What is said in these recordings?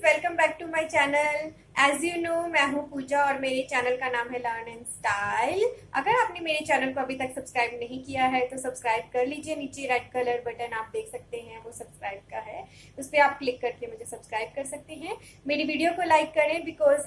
Welcome back to my channel. As you know मैं हूं पूजा और मेरे चैनल का नाम है लर्न एंड स्टाइल। अगर आपने मेरे चैनल को अभी तक सब्सक्राइब नहीं किया है तो सब्सक्राइब कर लीजिए। नीचे रेड कलर बटन आप देख सकते हैं, वो सब्सक्राइब का है, उस पर आप क्लिक करके मुझे सब्सक्राइब कर सकते हैं। मेरी वीडियो को लाइक करें बिकॉज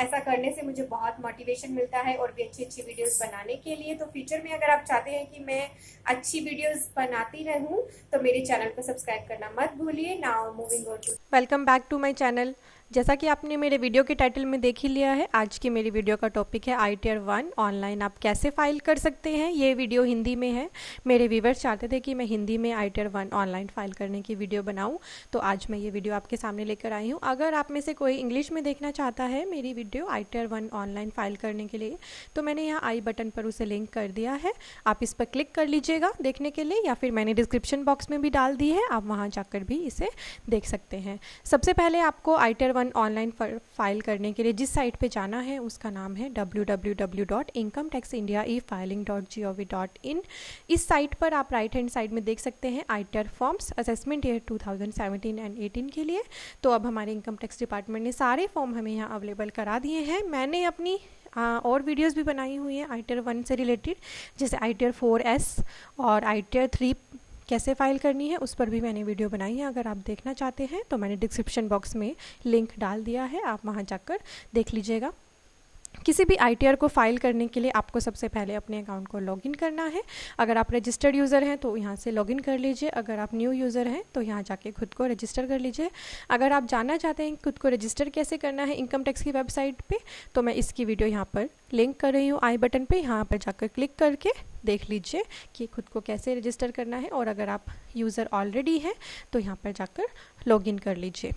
ऐसा करने से मुझे बहुत मोटिवेशन मिलता है और भी अच्छी अच्छी वीडियोस बनाने के लिए। तो फ्यूचर में अगर आप चाहते हैं कि मैं अच्छी वीडियोस बनाती रहूं तो मेरे चैनल को सब्सक्राइब करना मत भूलिए। Now moving on to welcome back to my channel. जैसा कि आपने मेरे वीडियो के टाइटल में देख ही लिया है, आज की मेरी वीडियो का टॉपिक है ITR 1 ऑनलाइन आप कैसे फाइल कर सकते हैं। ये वीडियो हिंदी में है। मेरे व्यूवर्स चाहते थे कि मैं हिंदी में ITR 1 ऑनलाइन फाइल करने की वीडियो बनाऊं, तो आज मैं ये वीडियो आपके सामने लेकर आई हूं। अगर आप में से कोई इंग्लिश में देखना चाहता है मेरी वीडियो ITR 1 ऑनलाइन फाइल करने के लिए, तो मैंने यहाँ आई बटन पर उसे लिंक कर दिया है। आप इस पर क्लिक कर लीजिएगा देखने के लिए, या फिर मैंने डिस्क्रिप्शन बॉक्स में भी डाल दी है, आप वहाँ जाकर भी इसे देख सकते हैं। सबसे पहले आपको ITR 1 ऑनलाइन फाइल करने के लिए जिस साइट पे जाना है उसका नाम है www.incometaxindiaefiling.gov.in। इस साइट पर आप राइट हैंड साइड में देख सकते हैं ITR forms assessment year 2017 and 18 के लिए। तो अब हमारे इनकम टैक्स डिपार्टमेंट ने सारे फॉर्म हमें यहाँ अवेलेबल करा दिए हैं। मैंने अपनी और वीडियोस भी बनाई हुई हैं ITR 1 से रिलेटेड, जैसे ITR 4S और ITR 3 कैसे फाइल करनी है, उस पर भी मैंने वीडियो बनाई है। अगर आप देखना चाहते हैं तो मैंने डिस्क्रिप्शन बॉक्स में लिंक डाल दिया है, आप वहां जाकर देख लीजिएगा। किसी भी ITR को फाइल करने के लिए आपको सबसे पहले अपने अकाउंट को लॉगिन करना है। अगर आप रजिस्टर्ड यूज़र हैं तो यहाँ से लॉगिन कर लीजिए। अगर आप न्यू यूज़र हैं तो यहाँ जाके खुद को रजिस्टर कर लीजिए। अगर आप जानना चाहते हैं खुद को रजिस्टर कैसे करना है इनकम टैक्स की वेबसाइट पे, तो मैं इसकी वीडियो यहाँ पर लिंक कर रही हूँ आई बटन पे। यहाँ पर जाकर क्लिक करके देख लीजिए कि खुद को कैसे रजिस्टर करना है। और अगर आप यूज़र ऑलरेडी हैं तो यहाँ पर जाकर लॉगिन कर लीजिए।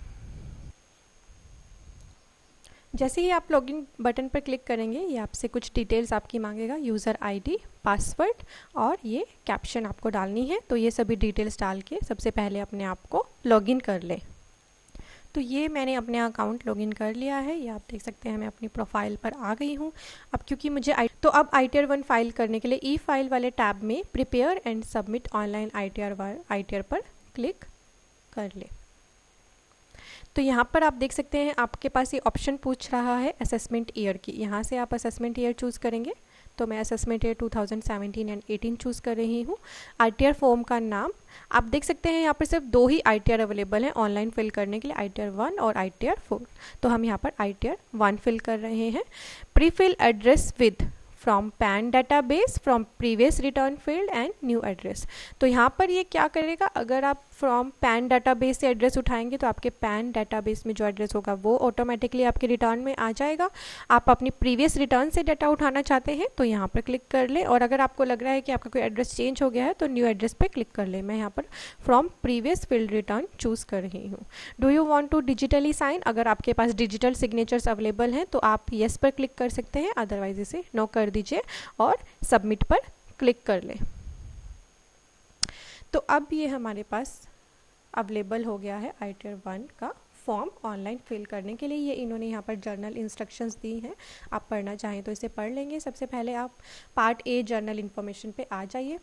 जैसे ही आप लॉगिन बटन पर क्लिक करेंगे, ये आपसे कुछ डिटेल्स आपकी मांगेगा, यूज़र ID, पासवर्ड और ये कैप्शन आपको डालनी है। तो ये सभी डिटेल्स डाल के सबसे पहले अपने आप को लॉगिन कर लें। तो ये मैंने अपने अकाउंट लॉगिन कर लिया है, ये आप देख सकते हैं। मैं अपनी प्रोफाइल पर आ गई हूँ। अब क्योंकि मुझे अब ITR 1 फाइल करने के लिए ई फाइल वाले टैब में prepare and submit online ITR पर क्लिक कर ले। तो यहाँ पर आप देख सकते हैं आपके पास ये ऑप्शन पूछ रहा है असेसमेंट ईयर की। यहाँ से आप असेसमेंट ईयर चूज़ करेंगे। तो मैं असेसमेंट ईयर 2017 एंड 18 चूज़ कर रही हूँ। ITR फॉर्म का नाम आप देख सकते हैं, यहाँ पर सिर्फ 2 ही ITR अवेलेबल हैं ऑनलाइन फिल करने के लिए, ITR 1 और ITR 4। तो हम यहाँ पर ITR 1 फिल कर रहे हैं। Pre fill address with from PAN database from previous return field and new address. तो यहाँ पर ये क्या करेगा, अगर आप फ्रॉम पैन डाटाबेस से एड्रेस उठाएंगे तो आपके पैन डाटाबेस में जो एड्रेस होगा वो ऑटोमेटिकली आपके रिटर्न में आ जाएगा। आप अपनी प्रीवियस रिटर्न से डाटा उठाना चाहते हैं तो यहाँ पर क्लिक कर ले, और अगर आपको लग रहा है कि आपका कोई एड्रेस चेंज हो गया है तो न्यू एड्रेस पर क्लिक कर ले। मैं यहाँ पर from previous field return choose कर रही हूँ। Do you want to digitally sign, अगर आपके पास डिजिटल सिग्नेचर्स अवेलेबल हैं तो आप येस पर क्लिक कर सकते हैं, अदरवाइज इसे नो कर दीजिए और सबमिट पर क्लिक कर लें। तो अब ये हमारे पास अवेलेबल हो गया है ITR 1 का फॉर्म ऑनलाइन फिल करने के लिए। ये इन्होंने यहाँ पर जर्नल इंस्ट्रक्शंस दी हैं, आप पढ़ना चाहें तो इसे पढ़ लेंगे। सबसे पहले आप पार्ट A जर्नल इन्फॉर्मेशन पे आ जाइए।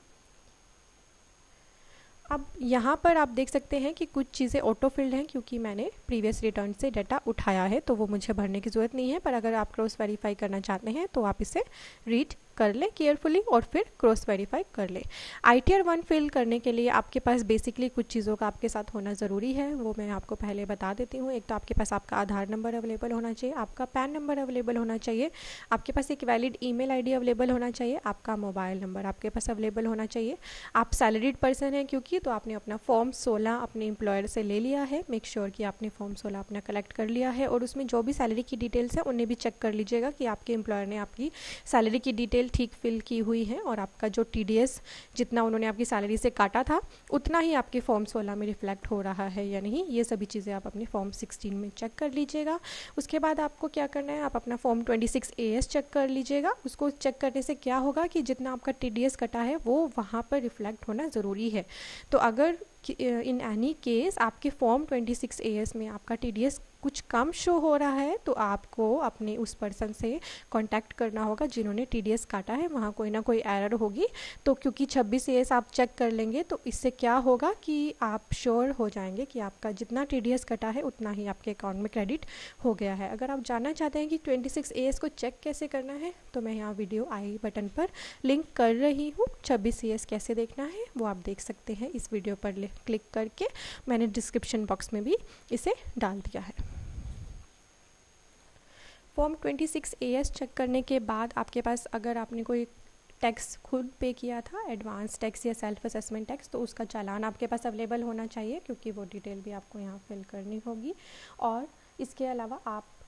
अब यहाँ पर आप देख सकते हैं कि कुछ चीज़ें ऑटो फिल्ड हैं, क्योंकि मैंने प्रीवियस रिटर्न से डाटा उठाया है तो वो मुझे भरने की ज़रूरत नहीं है। पर अगर आप क्रॉस वेरीफाई करना चाहते हैं तो आप इसे रीड कर ले केयरफुली और फिर क्रॉस वेरीफाई कर ले। ITR 1 फिल करने के लिए आपके पास बेसिकली कुछ चीज़ों का आपके साथ होना ज़रूरी है, वो मैं आपको पहले बता देती हूँ। एक तो आपके पास आपका आधार नंबर अवेलेबल होना चाहिए, आपका पैन नंबर अवेलेबल होना चाहिए, आपके पास एक वैलिड ईमेल ID अवेलेबल होना चाहिए, आपका मोबाइल नंबर आपके पास अवेलेबल होना चाहिए। आप सैलरीड पर्सन हैं क्योंकि, तो आपने अपना फॉर्म 16 अपने एम्प्लॉयर से ले लिया है। मेक श्योर कि आपने फॉर्म 16 अपना कलेक्ट कर लिया है, और उसमें जो भी सैलरी की डिटेल्स है उन्हें भी चेक कर लीजिएगा कि आपके एम्प्लॉयर ने आपकी सैलरी की डिटेल ठीक फिल की हुई है, और आपका जो TDS जितना उन्होंने आपकी सैलरी से काटा था उतना ही आपके फॉर्म 16 में रिफ्लेक्ट हो रहा है या नहीं। ये सभी चीज़ें आप अपने फॉर्म 16 में चेक कर लीजिएगा। उसके बाद आपको क्या करना है, आप अपना फॉर्म 26 AS चेक कर लीजिएगा। उसको चेक करने से क्या होगा कि जितना आपका TDS कटा है वो वहाँ पर रिफ्लेक्ट होना ज़रूरी है। तो अगर इन एनी केस आपके फॉर्म 26 AS में आपका TDS कुछ कम शो हो रहा है तो आपको अपने उस पर्सन से कांटेक्ट करना होगा जिन्होंने TDS काटा है, वहाँ कोई ना कोई एरर होगी। तो क्योंकि 26 AS आप चेक कर लेंगे तो इससे क्या होगा कि आप श्योर हो जाएंगे कि आपका जितना TDS कटा है उतना ही आपके अकाउंट में क्रेडिट हो गया है। अगर आप जानना चाहते हैं कि 26 AS को चेक कैसे करना है तो मैं यहाँ वीडियो आई बटन पर लिंक कर रही हूँ। 26 AS कैसे देखना है वो आप देख सकते हैं इस वीडियो पर क्लिक करके, मैंने डिस्क्रिप्शन बॉक्स में भी इसे डाल दिया है। फॉर्म 26 AS चेक करने के बाद आपके पास अगर आपने कोई टैक्स खुद पे किया था, एडवांस टैक्स या सेल्फ असेसमेंट टैक्स, तो उसका चालान आपके पास अवेलेबल होना चाहिए क्योंकि वो डिटेल भी आपको यहाँ फिल करनी होगी। और इसके अलावा आपके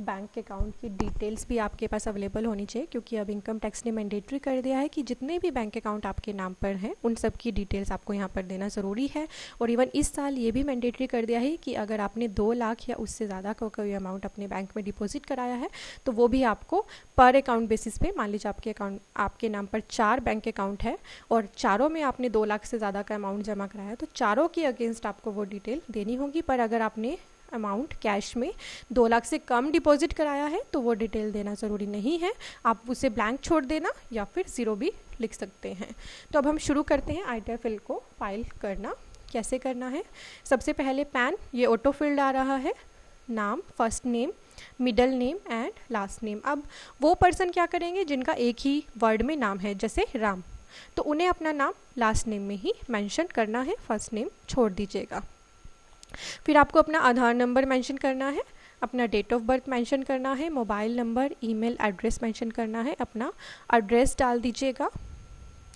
बैंक अकाउंट की डिटेल्स भी आपके पास अवेलेबल होनी चाहिए क्योंकि अब इनकम टैक्स ने मैंडेटरी कर दिया है कि जितने भी बैंक अकाउंट आपके नाम पर हैं उन सब की डिटेल्स आपको यहाँ पर देना ज़रूरी है। और इवन इस साल ये भी मैंडेटरी कर दिया है कि अगर आपने 2 लाख या उससे ज़्यादा का कोई अमाउंट अपने बैंक में डिपॉजिट कराया है तो वो भी आपको पर अकाउंट बेसिस पे, मान लीजिए आपके नाम पर 4 बैंक अकाउंट है और चारों में आपने 2 लाख से ज़्यादा का अमाउंट जमा कराया है तो चारों के अगेंस्ट आपको वो डिटेल देनी होगी। पर अगर आपने अमाउंट कैश में 2 लाख से कम डिपॉजिट कराया है तो वो डिटेल देना ज़रूरी नहीं है, आप उसे ब्लैंक छोड़ देना या फिर 0 भी लिख सकते हैं। तो अब हम शुरू करते हैं ITR फिल को फाइल करना। कैसे करना है, सबसे पहले पैन, ये ऑटो फिल्ड आ रहा है, नाम, first name, middle name and last name. अब वो पर्सन क्या करेंगे जिनका एक ही वर्ड में नाम है, जैसे राम, तो उन्हें अपना नाम लास्ट नेम में ही मेंशन करना है, फर्स्ट नेम छोड़ दीजिएगा। फिर आपको अपना आधार नंबर मेंशन करना है, अपना डेट ऑफ बर्थ मेंशन करना है, mobile number, email address mention करना है, अपना एड्रेस डाल दीजिएगा।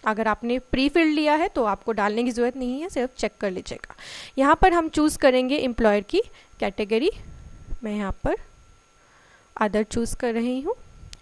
अगर आपने प्री फिल्ड लिया है तो आपको डालने की ज़रूरत नहीं है, सिर्फ चेक कर लीजिएगा। यहाँ पर हम चूज़ करेंगे एम्प्लॉयर की कैटेगरी, मैं यहाँ पर अदर चूज़ कर रही हूँ।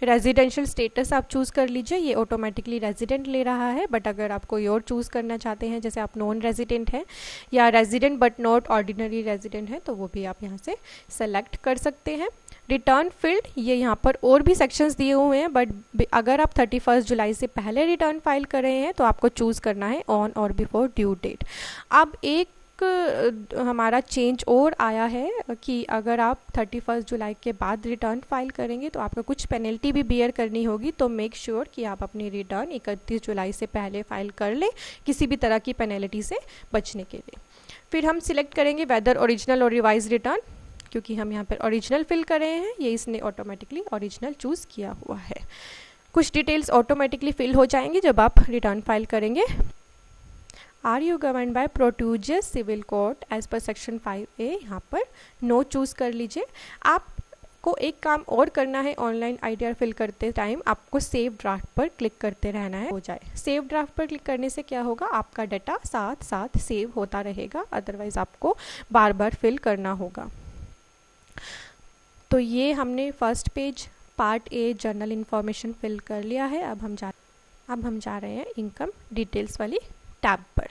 रेजिडेंशियल स्टेटस आप चूज़ कर लीजिए, ये ऑटोमेटिकली रेजिडेंट ले रहा है, बट अगर आप कोई और चूज़ करना चाहते हैं, जैसे आप नॉन रेजिडेंट हैं या resident but not ordinary resident हैं, तो वो भी आप यहाँ से सेलेक्ट कर सकते हैं। रिटर्न फील्ड, ये यहाँ पर और भी सेक्शंस दिए हुए हैं, बट अगर आप 31 जुलाई से पहले रिटर्न फाइल कर रहे हैं तो आपको चूज़ करना है ऑन और बिफोर ड्यू डेट। अब एक हमारा चेंज और आया है कि अगर आप 31 जुलाई के बाद रिटर्न फाइल करेंगे तो आपको कुछ पेनल्टी भी बियर करनी होगी, तो मेक श्योर कि आप अपनी रिटर्न 31 जुलाई से पहले फाइल कर लें किसी भी तरह की पेनल्टी से बचने के लिए। फिर हम सिलेक्ट करेंगे वेदर ओरिजिनल और रिवाइज रिटर्न, क्योंकि हम यहाँ पर ओरिजिनल फिल कर रहे हैं, ये इसने ऑटोमेटिकली ओरिजिनल चूज़ किया हुआ है। कुछ डिटेल्स ऑटोमेटिकली फिल हो जाएंगी जब आप रिटर्न फाइल करेंगे। Are you govern by procedures civil code as per section 5A, यहाँ पर नो चूज़ कर लीजिए। आपको एक काम और करना है, ऑनलाइन ITR फिल करते टाइम आपको सेव ड्राफ्ट पर क्लिक करते रहना है, हो जाए। सेव ड्राफ्ट पर क्लिक करने से क्या होगा, आपका डाटा साथ साथ सेव होता रहेगा, अदरवाइज आपको बार बार फिल करना होगा। तो ये हमने first page part A general information fill कर लिया है। अब हम जा रहे हैं इनकम डिटेल्स वाली टैब पर।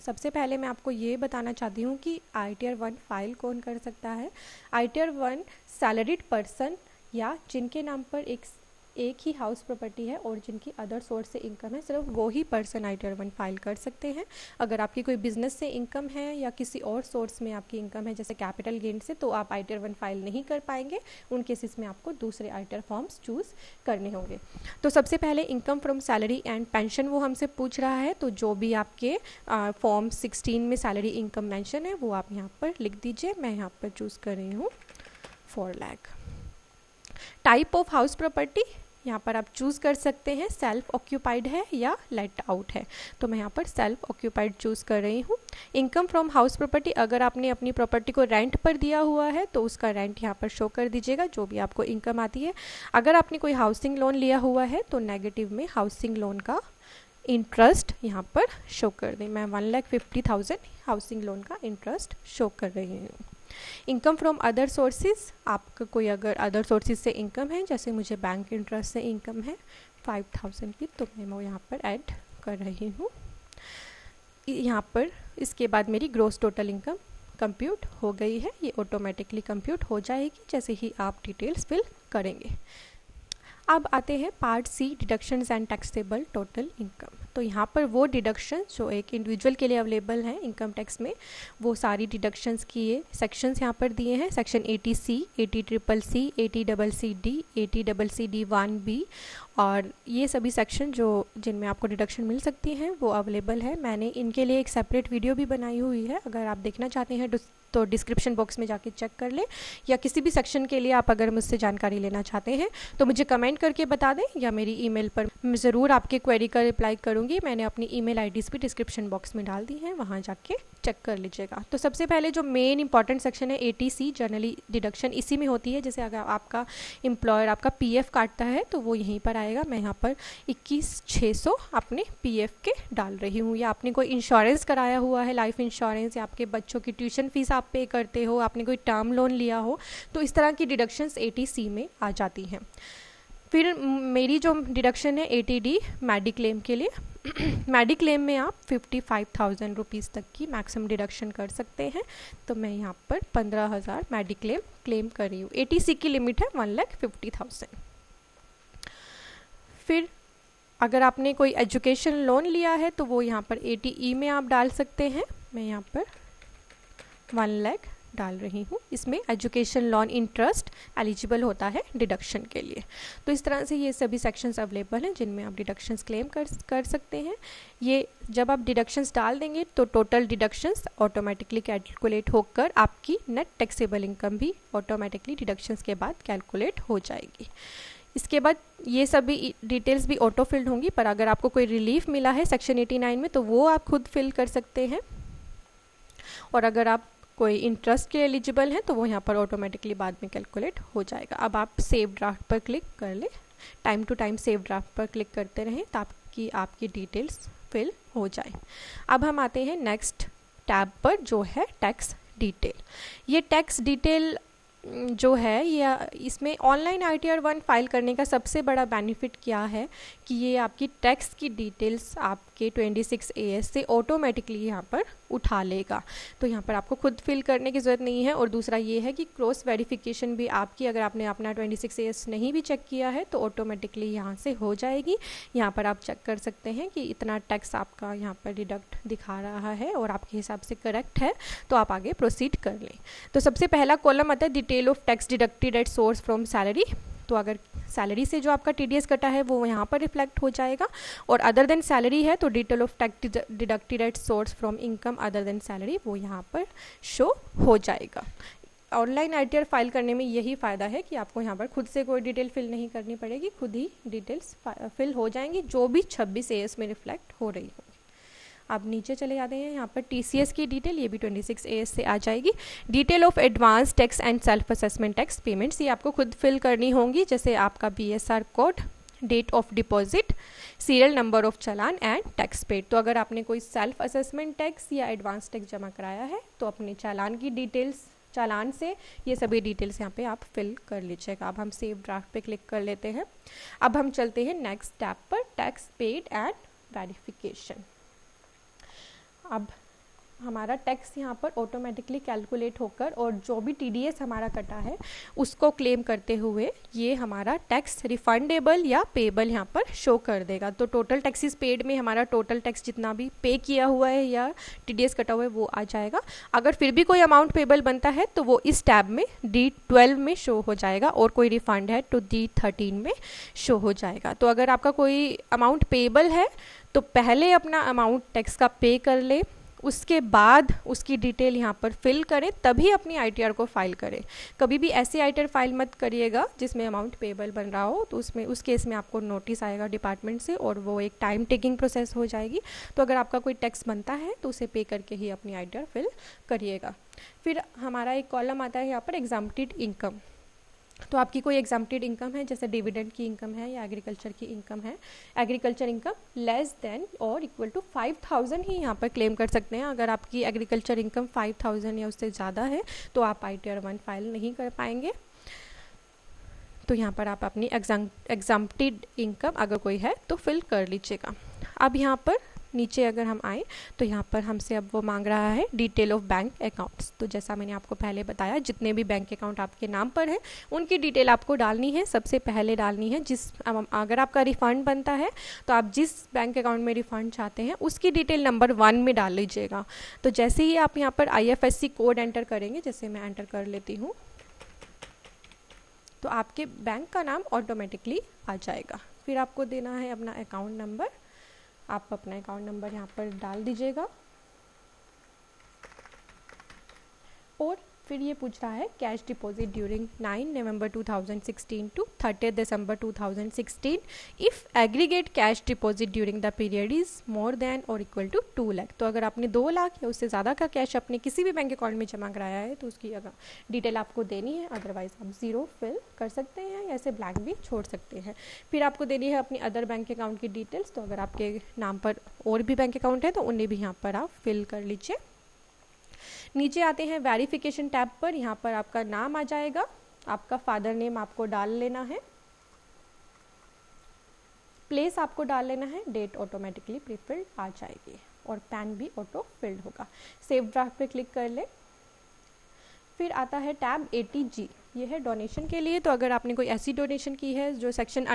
सबसे पहले मैं आपको ये बताना चाहती हूँ कि ITR 1 फाइल कौन कर सकता है। ITR 1 सैलरीड पर्सन या जिनके नाम पर एक ही हाउस प्रॉपर्टी है और जिनकी अदर सोर्स से इनकम है, सिर्फ वो ही पर्सन ITR 1 फाइल कर सकते हैं। अगर आपकी कोई बिजनेस से इनकम है या किसी और सोर्स में आपकी इनकम है, जैसे कैपिटल गेन से, तो आप ITR 1 फाइल नहीं कर पाएंगे। उन केसेस में आपको दूसरे ITR फॉर्म्स चूज़ करने होंगे। तो सबसे पहले income from salary and pension वो हमसे पूछ रहा है, तो जो भी आपके फॉर्म 16 में सैलरी इनकम मेंशन है वो आप यहाँ पर लिख दीजिए। मैं यहाँ पर चूज़ कर रही हूँ 4 lakh. Type of house property यहाँ पर आप चूज़ कर सकते हैं, सेल्फ ऑक्यूपाइड है या लेट आउट है, तो मैं यहाँ पर सेल्फ ऑक्यूपाइड चूज़ कर रही हूँ। इनकम फ्रॉम हाउस प्रॉपर्टी, अगर आपने अपनी प्रॉपर्टी को रेंट पर दिया हुआ है तो उसका रेंट यहाँ पर शो कर दीजिएगा, जो भी आपको इनकम आती है। अगर आपने कोई हाउसिंग लोन लिया हुआ है तो नेगेटिव में हाउसिंग लोन का इंटरेस्ट यहाँ पर शो कर दें। मैं 1,50,000 हाउसिंग लोन का इंटरेस्ट शो कर रही हूँ। इनकम फ्रॉम अदर सोर्सेज, आपका कोई अगर अदर सोर्सेज से इनकम है, जैसे मुझे बैंक इंटरेस्ट से इनकम है 5,000 की, तो मैं वो यहाँ पर ऐड कर रही हूँ। यहाँ पर इसके बाद मेरी ग्रॉस टोटल इनकम कंप्यूट हो गई है, ये ऑटोमेटिकली कंप्यूट हो जाएगी जैसे ही आप डिटेल्स फिल करेंगे। अब आते हैं part C, deductions and taxable total income. तो यहाँ पर वो डिडक्शन जो एक इंडिविजुअल के लिए अवेलेबल हैं इनकम टैक्स में, वो सारी डिडक्शंस की ये सेक्शंस यहाँ पर दिए हैं। Section 80C, 80CCC, 80CCD, 80CCD 1B, और ये सभी सेक्शन जो जिनमें आपको डिडक्शन मिल सकती हैं वो अवेलेबल है। मैंने इनके लिए एक सेपरेट वीडियो भी बनाई हुई है, अगर आप देखना चाहते हैं तो डिस्क्रिप्शन बॉक्स में जाके चेक कर लें, या किसी भी सेक्शन के लिए आप अगर मुझसे जानकारी लेना चाहते हैं तो मुझे कमेंट करके बता दें, या मेरी ईमेल पर मैं ज़रूर आपके क्वेरी का रिप्लाई करूँगी। मैंने अपनी ईमेल आईडीज़ भी डिस्क्रिप्शन बॉक्स में डाल दी हैं, वहाँ जाके चेक कर लीजिएगा। तो सबसे पहले जो मेन इंपॉर्टेंट सेक्शन है 80C, जनरली डिडक्शन इसी में होती है। जैसे अगर आपका एम्प्लॉयर आपका PF काटता है तो वो यहीं पर आएगा। मैं यहाँ पर 21,600 अपने PF के डाल रही हूँ। या आपने कोई इंश्योरेंस कराया हुआ है, लाइफ इंश्योरेंस, या आपके बच्चों की ट्यूशन फीस आप पे करते हो, आपने कोई टर्म लोन लिया हो, तो इस तरह की डिडक्शंस 80C में आ जाती हैं। फिर मेरी जो डिडक्शन है 80D मेडिक्लेम के लिए। मेडिक्लेम में आप 55,000 रुपीज़ तक की मैक्सिमम डिडक्शन कर सकते हैं। तो मैं यहाँ पर 15,000 मेडिक्लेम क्लेम कर रही हूँ। 80C की लिमिट है 1,50,000। फिर अगर आपने कोई एजुकेशन लोन लिया है तो वो यहाँ पर 80E में आप डाल सकते हैं। मैं यहाँ पर 1 लाख डाल रही हूँ। इसमें एजुकेशन लोन इंटरेस्ट एलिजिबल होता है डिडक्शन के लिए। तो इस तरह से ये सभी सेक्शंस अवेलेबल हैं जिनमें आप डिडक्शंस क्लेम कर सकते हैं। ये जब आप डिडक्शंस डाल देंगे तो टोटल डिडक्शंस ऑटोमेटिकली कैलकुलेट होकर आपकी नेट टैक्सेबल इनकम भी ऑटोमेटिकली डिडक्शंस के बाद कैलकुलेट हो जाएगी। इसके बाद ये सभी डिटेल्स भी ऑटो फिल्ड होंगी, पर अगर आपको कोई रिलीफ मिला है सेक्शन 89 में तो वो आप खुद फिल कर सकते हैं। और अगर आप कोई इंटरेस्ट के एलिजिबल हैं तो वो यहाँ पर ऑटोमेटिकली बाद में कैलकुलेट हो जाएगा। अब आप सेव ड्राफ्ट पर क्लिक कर लें। Time to time save draft पर क्लिक करते रहें ताकि आपकी डिटेल्स फिल हो जाए। अब हम आते हैं नेक्स्ट टैब पर जो है टैक्स डिटेल। ये टैक्स डिटेल जो है या इसमें ऑनलाइन ITR 1 फाइल करने का सबसे बड़ा बेनिफिट क्या है कि ये आपकी टैक्स की डिटेल्स आपके 26 AS से ऑटोमेटिकली यहाँ पर उठा लेगा। तो यहाँ पर आपको खुद फिल करने की ज़रूरत नहीं है। और दूसरा ये है कि क्रॉस वेरिफिकेशन भी आपकी, अगर आपने अपना 26 AS नहीं भी चेक किया है तो ऑटोमेटिकली यहाँ से हो जाएगी। यहाँ पर आप चेक कर सकते हैं कि इतना टैक्स आपका यहाँ पर डिडक्ट दिखा रहा है और आपके हिसाब से करेक्ट है, तो आप आगे प्रोसीड कर लें। तो सबसे पहला कॉलम आता है detail of tax deducted at source from salary. तो अगर सैलरी से जो आपका TDS कटा है वो यहाँ पर रिफ्लेक्ट हो जाएगा। और अदर देन सैलरी है तो detail of tax deducted at source from income other than salary वो यहाँ पर शो हो जाएगा। ऑनलाइन ITR फाइल करने में यही फ़ायदा है कि आपको यहाँ पर खुद से कोई डिटेल फिल नहीं करनी पड़ेगी, खुद ही डिटेल्स फिल हो जाएंगी जो भी 26 AS में रिफ्लेक्ट हो रही होगी। अब नीचे चले जाते हैं, यहाँ पर TCS की डिटेल, ये भी 26 AS से आ जाएगी। Detail of advance tax and self assessment tax payments, ये आपको खुद फिल करनी होंगी, जैसे आपका BSR code, date of deposit, serial number of challan and tax paid. तो अगर आपने कोई सेल्फ असेसमेंट टैक्स या एडवांस टैक्स जमा कराया है तो अपने चालान की डिटेल्स, चालान से ये सभी डिटेल्स यहाँ पे आप फिल कर लीजिएगा। अब हम सेव ड्राफ्ट पे क्लिक कर लेते हैं। अब हम चलते हैं नेक्स्ट टैब पर, टैक्स पेड एंड वेरिफिकेशन। अब हमारा टैक्स यहाँ पर ऑटोमेटिकली कैलकुलेट होकर और जो भी TDS हमारा कटा है उसको क्लेम करते हुए ये हमारा टैक्स रिफंडेबल या पेबल यहाँ पर शो कर देगा। तो टोटल टैक्सेस पेड में हमारा टोटल टैक्स जितना भी पे किया हुआ है या TDS कटा हुआ है वो आ जाएगा। अगर फिर भी कोई अमाउंट पेबल बनता है तो वो इस टैब में D12 में शो हो जाएगा, और कोई रिफंड है तो D13 में शो हो जाएगा। तो अगर आपका कोई अमाउंट पेबल है तो पहले अपना अमाउंट टैक्स का पे कर ले, उसके बाद उसकी डिटेल यहाँ पर फिल करें, तभी अपनी ITR को फाइल करें। कभी भी ऐसे ITR फाइल मत करिएगा जिसमें अमाउंट पेबल बन रहा हो, तो उस केस में आपको नोटिस आएगा डिपार्टमेंट से और वो एक टाइम टेकिंग प्रोसेस हो जाएगी। तो अगर आपका कोई टैक्स बनता है तो उसे पे करके ही अपनी ITR फिल करिएगा। फिर हमारा एक कॉलम आता है यहाँ पर एग्जाम्प्टेड इनकम। तो आपकी कोई एग्जाम्प्टेड इनकम है, जैसे डिविडेंड की इनकम है या एग्रीकल्चर की इनकम है, एग्रीकल्चर इनकम लेस देन और इक्वल टू 5,000 ही यहाँ पर क्लेम कर सकते हैं। अगर आपकी एग्रीकल्चर इनकम 5,000 या उससे ज़्यादा है तो आप ITR 1 फाइल नहीं कर पाएंगे। तो यहाँ पर आप अपनी एग्जाम्प्टेड इनकम अगर कोई है तो फिल कर लीजिएगा। अब यहाँ पर नीचे अगर हम आए तो यहाँ पर हमसे अब वो मांग रहा है डिटेल ऑफ बैंक अकाउंट्स। तो जैसा मैंने आपको पहले बताया, जितने भी बैंक अकाउंट आपके नाम पर है उनकी डिटेल आपको डालनी है। सबसे पहले डालनी है अगर आपका रिफ़ंड बनता है तो आप जिस बैंक अकाउंट में रिफ़ंड चाहते हैं उसकी डिटेल नंबर 1 में डाल लीजिएगा। तो जैसे ही आप यहाँ पर IFSC कोड एंटर करेंगे, जैसे मैं एंटर कर लेती हूँ, तो आपके बैंक का नाम ऑटोमेटिकली आ जाएगा। फिर आपको देना है अपना अकाउंट नंबर। आप अपना अकाउंट नंबर यहाँ पर डाल दीजिएगा और फिर ये पूछ रहा है cash deposit during 9 November 2016 to 30 December 2016 if aggregate cash deposit during the period is more than और इक्वल टू 2 लाख। तो अगर आपने 2 लाख या उससे ज़्यादा का कैश अपने किसी भी बैंक अकाउंट में जमा कराया है तो उसकी अगर डिटेल आपको देनी है, अदरवाइज़ आप 0 फिल कर सकते हैं या ऐसे ब्लैंक भी छोड़ सकते हैं। फिर आपको देनी है अपनी अदर बैंक अकाउंट की डिटेल्स। तो अगर आपके नाम पर और भी बैंक अकाउंट है तो उन्हें भी यहाँ पर आप फिल कर लीजिए। नीचे आते हैं वेरिफिकेशन टैब पर। यहाँ पर आपका नाम आ जाएगा, आपका फादर नेम आपको डाल लेना है, प्लेस आपको डाल लेना है, डेट ऑटोमेटिकली प्रीफिल्ड आ जाएगी और पैन भी ऑटो फिल्ड होगा। सेव ड्राफ्ट पे क्लिक कर ले। फिर आता है टैब 80G, ये है डोनेशन के लिए। तो अगर आपने कोई ऐसी डोनेशन की है जो सेक्शन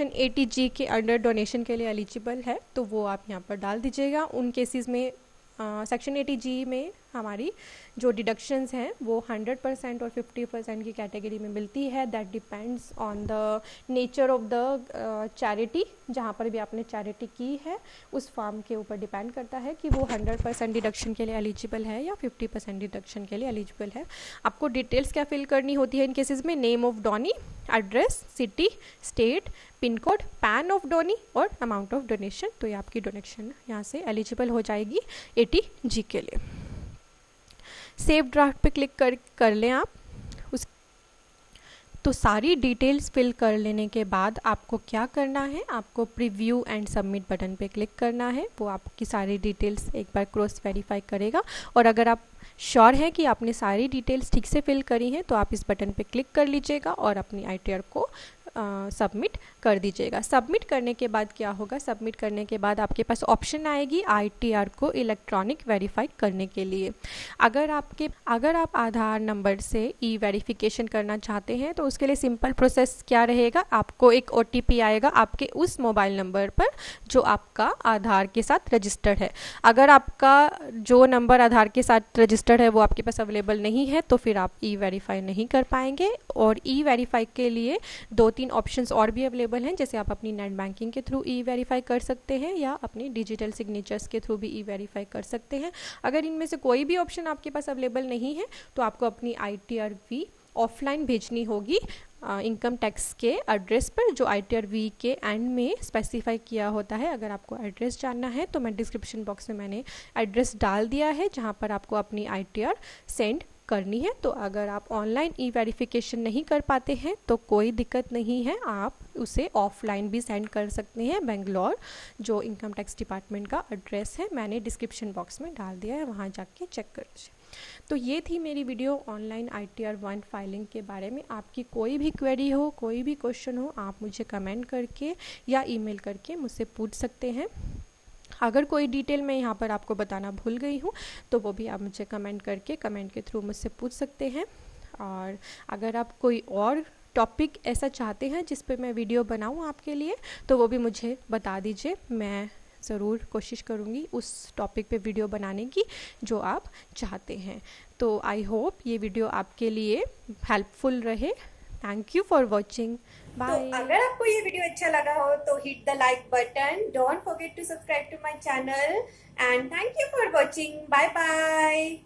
80G के अंडर डोनेशन के लिए एलिजिबल है तो वो आप यहाँ पर डाल दीजिएगा। उन केसेस में सेक्शन 80G में हमारी जो डिडक्शंस हैं वो 100% और 50% की कैटेगरी में मिलती है। That depends on the nature of the charity. जहाँ पर भी आपने चैरिटी की है उस फॉर्म के ऊपर डिपेंड करता है कि वो 100% डिडक्शन के लिए एलिजिबल है या 50% डिडक्शन के लिए एलिजिबल है। आपको डिटेल्स क्या फिल करनी होती है इन केसेस में? Name of donee, address, city, state, PIN code, PAN of donee और अमाउंट ऑफ डोनेशन। तो ये आपकी डोनेशन यहाँ से एलिजिबल हो जाएगी 80G के लिए। सेव ड्राफ्ट पे क्लिक कर लें आप। तो सारी डिटेल्स फिल कर लेने के बाद आपको क्या करना है, आपको प्रीव्यू एंड सबमिट बटन पे क्लिक करना है। वो आपकी सारी डिटेल्स एक बार क्रॉस वेरीफाई करेगा और अगर आप श्योर हैं कि आपने सारी डिटेल्स ठीक से फिल करी हैं तो आप इस बटन पे क्लिक कर लीजिएगा और अपनी ITR को सबमिट कर दीजिएगा। सबमिट करने के बाद क्या होगा, सबमिट करने के बाद आपके पास ऑप्शन आएगी ITR को इलेक्ट्रॉनिक वेरीफाई करने के लिए। अगर आप आधार नंबर से वेरिफिकेशन करना चाहते हैं तो उसके लिए सिंपल प्रोसेस क्या रहेगा, आपको एक OTP आएगा आपके उस मोबाइल नंबर पर जो आपका आधार के साथ रजिस्टर्ड है। अगर आपका जो नंबर आधार के साथ रजिस्टर्ड है वो आपके पास अवेलेबल नहीं है तो फिर आप वेरीफाई नहीं कर पाएंगे। और वेरीफाई के लिए 2-3 ऑप्शंस और भी अवेलेबल हैं, जैसे आप अपनी नेट बैंकिंग के थ्रू वेरीफाई कर सकते हैं या अपनी डिजिटल सिग्नेचर्स के थ्रू भी वेरीफाई कर सकते हैं। अगर इनमें से कोई भी ऑप्शन आपके पास अवेलेबल नहीं है तो आपको अपनी ITR V ऑफलाइन भेजनी होगी इनकम टैक्स के एड्रेस पर, जो ITR V के एंड में स्पेसिफाई किया होता है। अगर आपको एड्रेस जानना है तो मैं डिस्क्रिप्शन बॉक्स में मैंने एड्रेस डाल दिया है जहाँ पर आपको अपनी ITR सेंड करनी है। तो अगर आप ऑनलाइन वेरिफिकेशन नहीं कर पाते हैं तो कोई दिक्कत नहीं है, आप उसे ऑफलाइन भी सेंड कर सकते हैं। बेंगलोर जो इनकम टैक्स डिपार्टमेंट का एड्रेस है मैंने डिस्क्रिप्शन बॉक्स में डाल दिया है, वहाँ जाके चेक कर लीजिए। तो ये थी मेरी वीडियो ऑनलाइन ITR 1 फाइलिंग के बारे में। आपकी कोई भी क्वेरी हो, कोई भी क्वेश्चन हो, आप मुझे कमेंट करके या ईमेल करके मुझसे पूछ सकते हैं। अगर कोई डिटेल मैं यहाँ पर आपको बताना भूल गई हूँ तो वो भी आप मुझे कमेंट के थ्रू मुझसे पूछ सकते हैं। और अगर आप कोई और टॉपिक ऐसा चाहते हैं जिस पे मैं वीडियो बनाऊँ आपके लिए तो वो भी मुझे बता दीजिए, मैं ज़रूर कोशिश करूँगी उस टॉपिक पे वीडियो बनाने की जो आप चाहते हैं। तो आई होप ये वीडियो आपके लिए हेल्पफुल रहे। Thank you for watching, bye. तो अगर आपको ये वीडियो अच्छा लगा हो तो hit the like button, don't forget to subscribe to my channel and thank you for watching, bye bye.